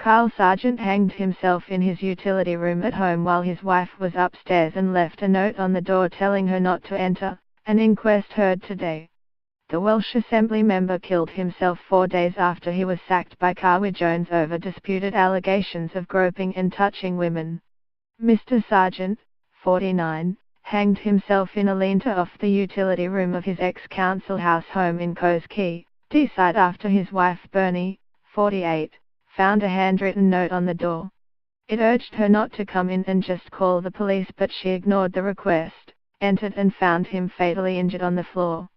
Carl Sargent hanged himself in his utility room at home while his wife was upstairs and left a note on the door telling her not to enter. An inquest heard today. The Welsh Assembly member killed himself 4 days after he was sacked by Carwy Jones over disputed allegations of groping and touching women. Mr. Sargent, 49, hanged himself in a lean-to off the utility room of his ex-council house home in Coes Quay, Deeside after his wife Bernie, 48, found a handwritten note on the door. It urged her not to come in and just call the police, but she ignored the request, entered and found him fatally injured on the floor.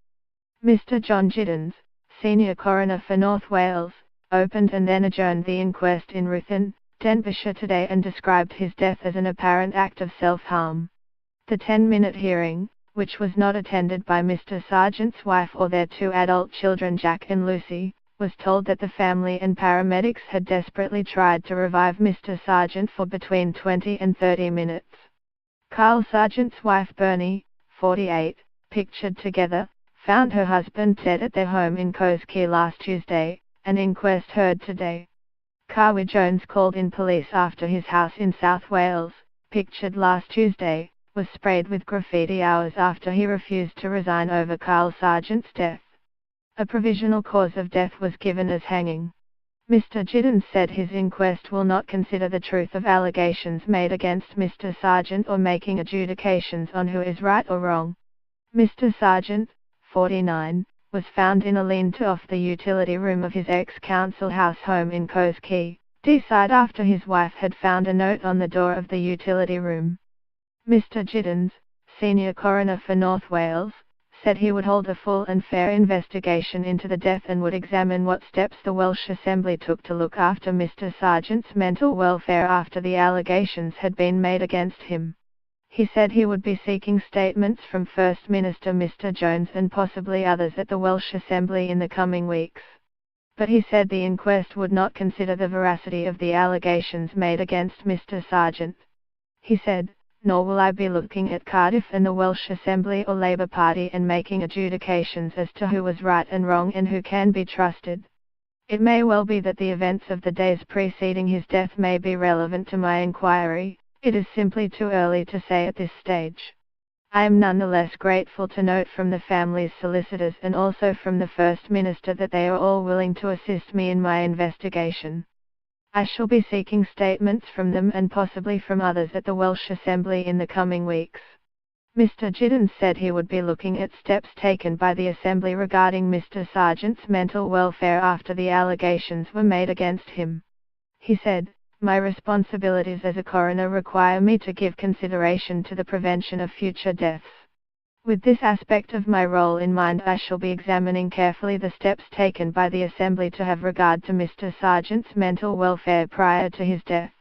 Mr. John Giddens, senior coroner for North Wales, opened and then adjourned the inquest in Ruthin, Denbighshire today and described his death as an apparent act of self-harm. The 10-minute hearing, which was not attended by Mr. Sargent's wife or their 2 adult children Jack and Lucy, was told that the family and paramedics had desperately tried to revive Mr. Sargent for between 20 and 30 minutes. Carl Sargent's wife Bernie, 48, pictured together, found her husband dead at their home in Coes Quay last Tuesday. An inquest heard today. Carwy Jones called in police after his house in South Wales, pictured last Tuesday, was sprayed with graffiti hours after he refused to resign over Carl Sargent's death. A provisional cause of death was given as hanging. Mr. Giddens said his inquest will not consider the truth of allegations made against Mr. Sargent or making adjudications on who is right or wrong. Mr. Sargent, 49, was found in a lean-to off the utility room of his ex-council house home in Coes Quay, Deeside after his wife had found a note on the door of the utility room. Mr. Giddens, senior coroner for North Wales, said he would hold a full and fair investigation into the death and would examine what steps the Welsh Assembly took to look after Mr. Sargent's mental welfare after the allegations had been made against him. He said he would be seeking statements from First Minister Mr. Jones and possibly others at the Welsh Assembly in the coming weeks. But he said the inquest would not consider the veracity of the allegations made against Mr. Sargent. He said, "Nor will I be looking at Cardiff and the Welsh Assembly or Labour Party and making adjudications as to who was right and wrong and who can be trusted. It may well be that the events of the days preceding his death may be relevant to my inquiry. It is simply too early to say at this stage. I am nonetheless grateful to note from the family's solicitors and also from the First Minister that they are all willing to assist me in my investigation. I shall be seeking statements from them and possibly from others at the Welsh Assembly in the coming weeks." Mr. Giddens said he would be looking at steps taken by the Assembly regarding Mr. Sargent's mental welfare after the allegations were made against him. He said, "My responsibilities as a coroner require me to give consideration to the prevention of future deaths. With this aspect of my role in mind, I shall be examining carefully the steps taken by the Assembly to have regard to Mr. Sargent's mental welfare prior to his death.